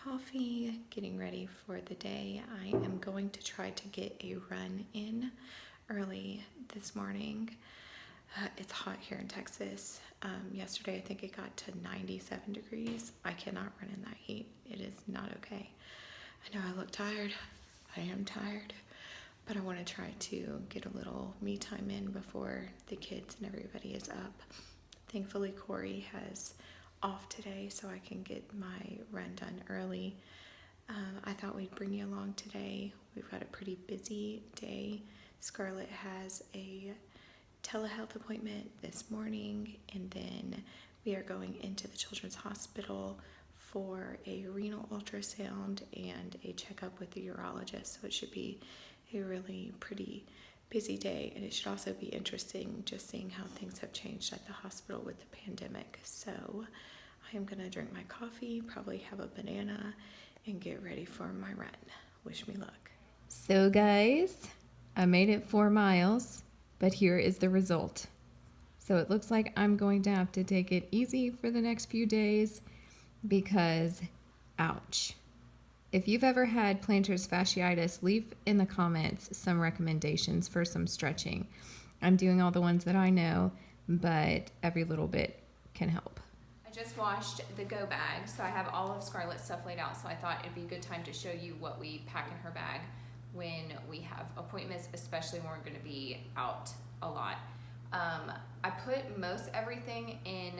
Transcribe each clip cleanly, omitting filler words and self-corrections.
coffee, getting ready for the day. I am going to try to get a run in early this morning. It's hot here in Texas. Yesterday, I think it got to 97 degrees. I cannot run in that heat. It is not okay. I know I look tired. I am tired. But I want to try to get a little me time in before the kids and everybody is up. Thankfully, Corey has off today, so I can get my run done early. I thought we'd bring you along today. We've got a pretty busy day. Scarlett has a telehealth appointment this morning, and then we are going into the Children's Hospital for a renal ultrasound and a checkup with the urologist. So it should be a really pretty busy day, and it should also be interesting just seeing how things have changed at the hospital with the pandemic. So I am gonna drink my coffee, probably have a banana, and get ready for my run. Wish me luck. So guys, I made it 4 miles, but here is the result. So it looks like I'm going to have to take it easy for the next few days because, ouch. If you've ever had plantar fasciitis, leave in the comments some recommendations for some stretching. I'm doing all the ones that I know, but every little bit can help. I just washed the go bag, so I have all of Scarlett's stuff laid out, so I thought it'd be a good time to show you what we pack in her bag when we have appointments, especially when we're going to be out a lot. I put most everything in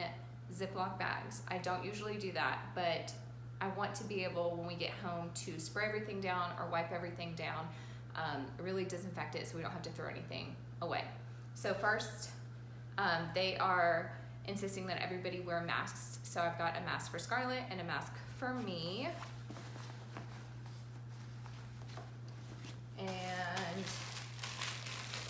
Ziploc bags. I don't usually do that, but I want to be able, when we get home, to spray everything down or wipe everything down, really disinfect it so we don't have to throw anything away. So first, they are insisting that everybody wear masks. So I've got a mask for Scarlett and a mask for me. And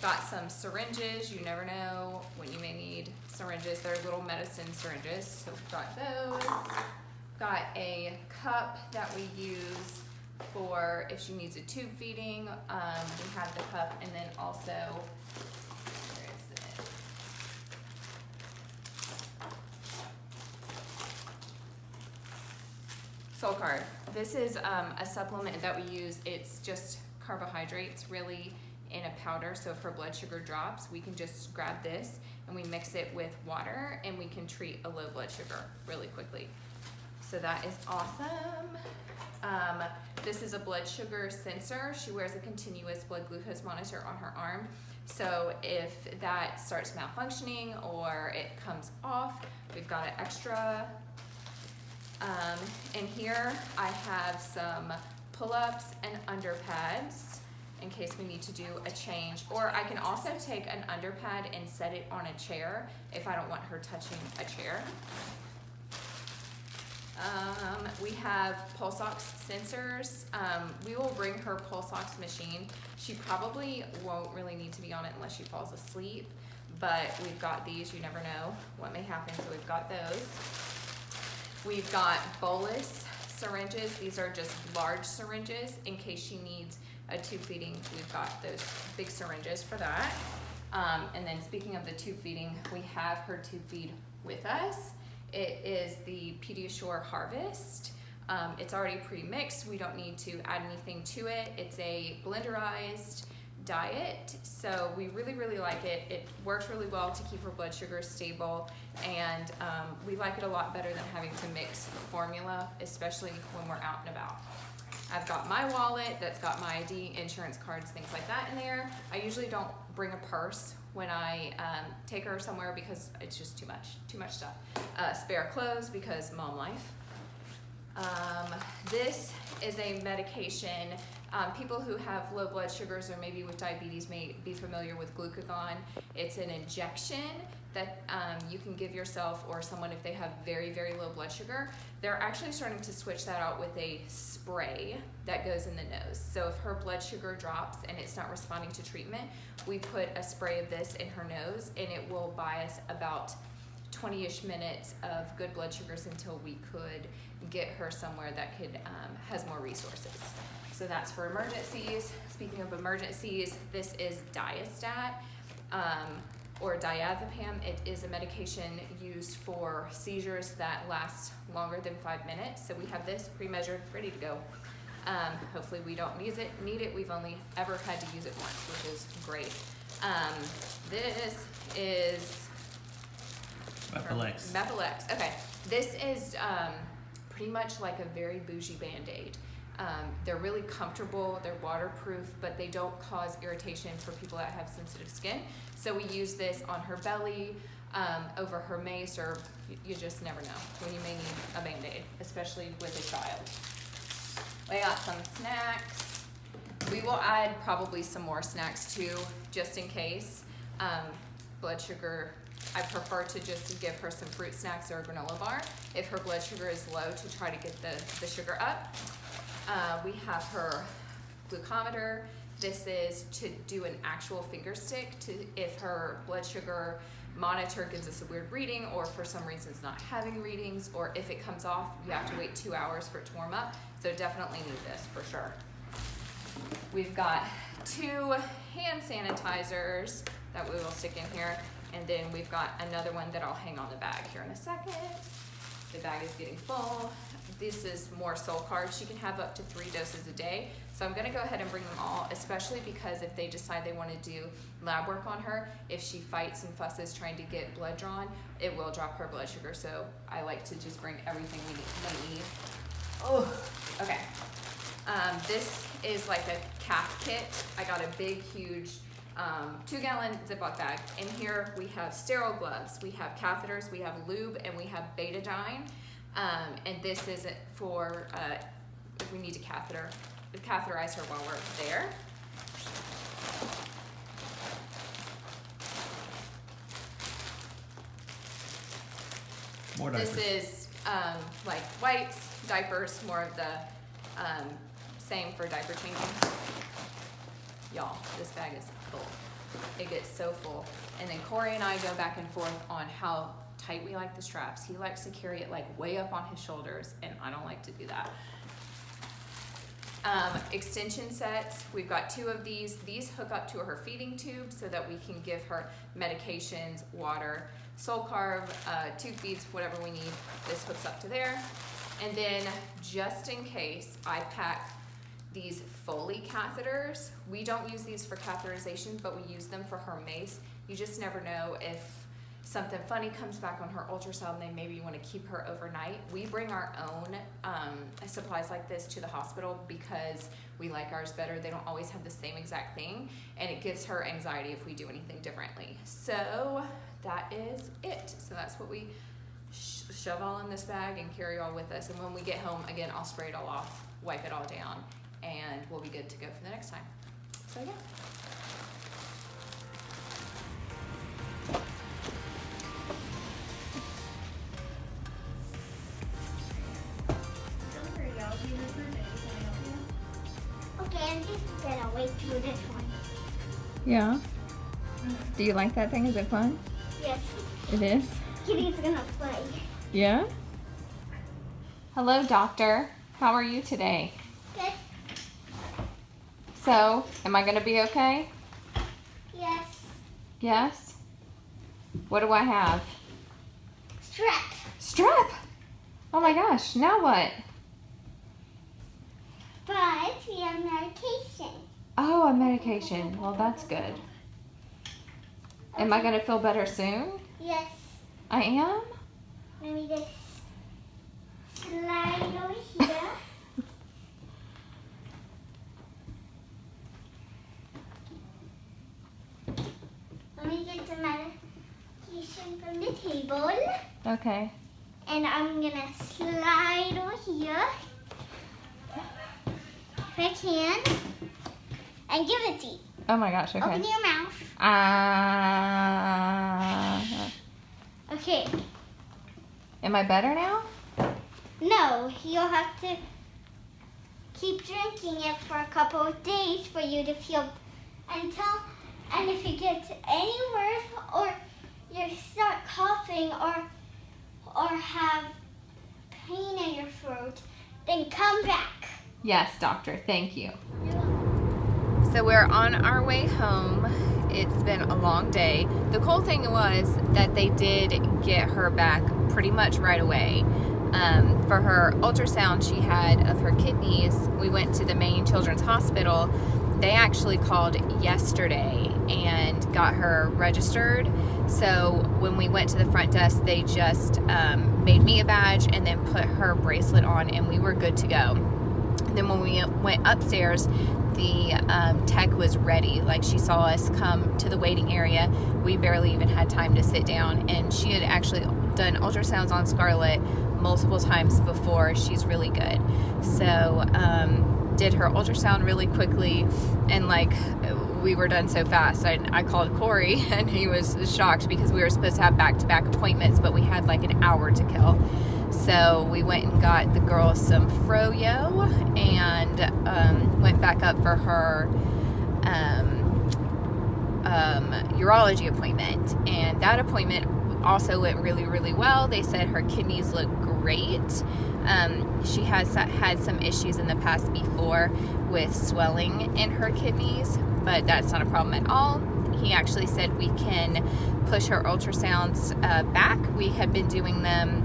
got some syringes. You never know when you may need syringes. They're little medicine syringes, so we've got those. Got a cup that we use for if she needs a tube feeding. We have the cup, and then also, where is it? Soul Card. This is a supplement that we use. It's just carbohydrates really in a powder, so if her blood sugar drops, we can just grab this and we mix it with water and we can treat a low blood sugar really quickly. So that is awesome. This is a blood sugar sensor. She wears a continuous blood glucose monitor on her arm. So if that starts malfunctioning or it comes off, we've got an extra. And here I have some pull-ups and underpads in case we need to do a change. Or I can also take an underpad and set it on a chair if I don't want her touching a chair. We have pulse ox sensors. We will bring her pulse ox machine. She probably won't really need to be on it unless she falls asleep, but we've got these. You never know what may happen, so we've got those. We've got bolus syringes. These are just large syringes in case she needs a tube feeding. We've got those big syringes for that. And then speaking of the tube feeding, we have her tube feed with us. It is the Pediasure Harvest. It's already pre-mixed. We don't need to add anything to it. It's a blenderized diet, so we really, really like it. It works really well to keep her blood sugar stable, and we like it a lot better than having to mix formula, especially when we're out and about. I've got my wallet that's got my ID, insurance cards, things like that in there. I usually don't bring a purse when I take her somewhere because it's just too much stuff. Spare clothes because mom life. This is a medication. People who have low blood sugars or maybe with diabetes may be familiar with glucagon. It's an injection that you can give yourself or someone if they have very, very low blood sugar. They're actually starting to switch that out with a spray that goes in the nose. So if her blood sugar drops and it's not responding to treatment, we put a spray of this in her nose and it will buy us about 20-ish minutes of good blood sugars until we could get her somewhere that could has more resources. So that's for emergencies. Speaking of emergencies, this is Diastat. or diazepam. It is a medication used for seizures that last longer than 5 minutes. So we have this pre-measured, ready to go. Hopefully we don't need it. We've only ever had to use it once, which is great. This is Mepilex. Mepilex. Okay, this is pretty much like a very bougie Band-Aid. They're really comfortable, they're waterproof, but they don't cause irritation for people that have sensitive skin. So we use this on her belly, over her mace, or you just never know when you may need a Band-Aid, especially with a child. We got some snacks. We will add probably some more snacks too, just in case. Blood sugar, I prefer to just give her some fruit snacks or a granola bar if her blood sugar is low, to try to get the sugar up. We have her glucometer. This is to do an actual finger stick to if her blood sugar monitor gives us a weird reading, or for some reason it's not having readings, or if it comes off, you have to wait 2 hours for it to warm up. So definitely need this for sure. We've got 2 hand sanitizers that we will stick in here, and then we've got another one that I'll hang on the bag here in a second. The bag is getting full. This is more soul carbs. She can have up to 3 doses a day. So I'm gonna go ahead and bring them all, especially because if they decide they wanna do lab work on her, if she fights and fusses trying to get blood drawn, it will drop her blood sugar. So I like to just bring everything we need. Oh, okay. This is like a calf kit. I got a big, huge 2-gallon Ziploc bag. In here we have sterile gloves, we have catheters, we have lube, and we have betadine. And this is for if we need to catheterize her while we're there. More diapers. This is like wipes, diapers, more of the same for diaper changing. Y'all, this bag is full. It gets so full. And then Corey and I go back and forth on how tight we like the straps. He likes to carry it like way up on his shoulders, and I don't like to do that. Extension sets, we've got 2 of these. These hook up to her feeding tube so that we can give her medications, water, soul carb, tube feeds, whatever we need. This hooks up to there. And then just in case, I pack these Foley catheters. We don't use these for catheterization, but we use them for her mace. You just never know if something funny comes back on her ultrasound, they maybe want to keep her overnight. We bring our own supplies like this to the hospital because we like ours better. They don't always have the same exact thing, and it gives her anxiety if we do anything differently. So that is it. So that's what we shove all in this bag and carry all with us. And when we get home, again, I'll spray it all off, wipe it all down, and we'll be good to go for the next time. So yeah. Okay, I'm just gonna wait through this one. Yeah. Do you like that thing? Is it fun? Yes, It is? Kitty's gonna play. Yeah? Hello, doctor. How are you today? Good? So, am I going to be okay? Yes. Yes? What do I have? Strep. Strep! Oh my gosh, now what? But we have medication. Oh, a medication. Well, that's good. Am I going to feel better soon? Yes. I am? Let me just slide over here. Let me get the medication from the table. Okay. And I'm gonna slide over here. If I can. And give it to you. Oh my gosh, okay. Open your mouth. Okay. Am I better now? No, you'll have to keep drinking it for a couple of days for you to feel and if it gets any worse or you start coughing or have pain in your throat, then come back. Yes, doctor. Thank you. So we're on our way home. It's been a long day. The cool thing was that they did get her back pretty much right away. For her ultrasound she had of her kidneys, we went to the Maine Children's Hospital. They actually called yesterday and got her registered. So when we went to the front desk, they just made me a badge and then put her bracelet on, and we were good to go. And then when we went upstairs, the tech was ready. Like, she saw us come to the waiting area. We barely even had time to sit down, and she had actually done ultrasounds on Scarlett multiple times before. She's really good. So did her ultrasound really quickly, and like, we were done so fast. I called Corey and he was shocked because we were supposed to have back-to-back appointments, but we had like an hour to kill. So we went and got the girls some froyo and went back up for her urology appointment. And that appointment also went really, really well. They said her kidneys look great. She has had some issues in the past before with swelling in her kidneys, but that's not a problem at all. He actually said we can push her ultrasounds back. We had been doing them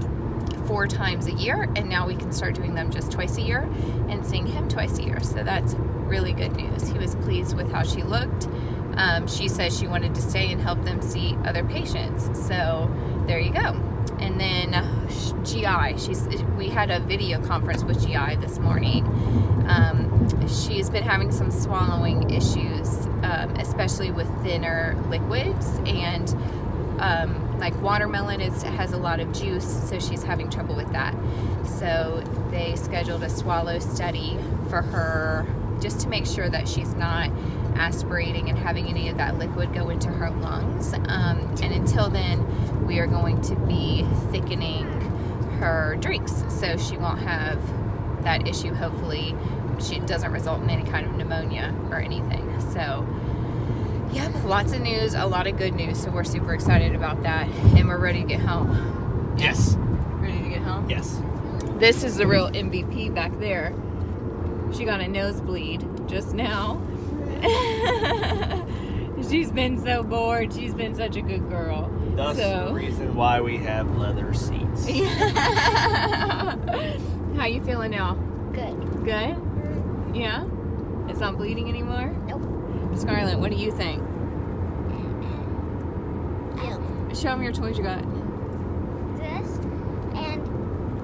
4 times a year, and now we can start doing them just twice a year and seeing him twice a year. So that's really good news. He was pleased with how she looked. She said she wanted to stay and help them see other patients. So there you go. And then GI, we had a video conference with GI this morning. She's been having some swallowing issues, especially with thinner liquids, and like watermelon has a lot of juice, so she's having trouble with that. So they scheduled a swallow study for her just to make sure that she's not aspirating and having any of that liquid go into her lungs. And until then, we are going to be thickening her drinks so she won't have that issue. Hopefully she doesn't result in any kind of pneumonia or anything. So yeah, lots of news, a lot of good news. So we're super excited about that, and we're ready to get home. Yes. Ready to get home? Yes. This is the real MVP back there. She got a nosebleed just now. She's been so bored. She's been such a good girl. That's the reason why we have leather seats. How you feeling now? Good. Good? Yeah? It's not bleeding anymore? Nope. Scarlett, what do you think? Show them your toys you got. This and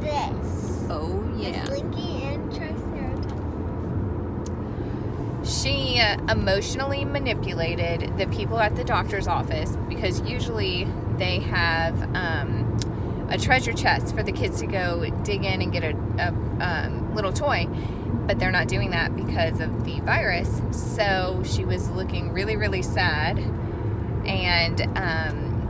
this. Oh, yeah. Slinky and Triceratops. She emotionally manipulated the people at the doctor's office, because usually they have a treasure chest for the kids to go dig in and get a little toy, but they're not doing that because of the virus. So she was looking really, really sad, and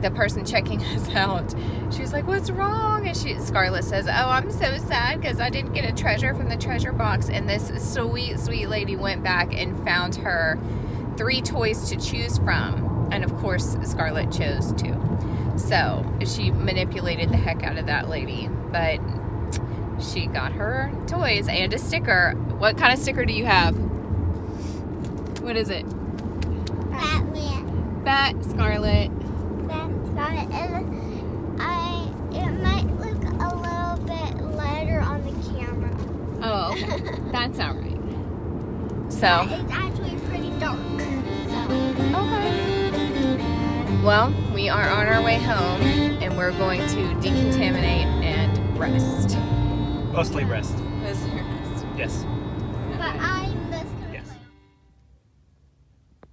the person checking us out, she was like, "What's wrong?" And Scarlett says, "Oh, I'm so sad because I didn't get a treasure from the treasure box." And this sweet, sweet lady went back and found her 3 toys to choose from, and of course Scarlett chose 2. So she manipulated the heck out of that lady, but she got her toys and a sticker. What kind of sticker do you have? What is it? Batman. Bat Scarlett. That's got it. And it might look a little bit lighter on the camera. Oh, okay. That's all right. But So, it's actually pretty dark. okay. Well, we are on our way home, and we're going to decontaminate and rest. Mostly rest. Rest. Yes. But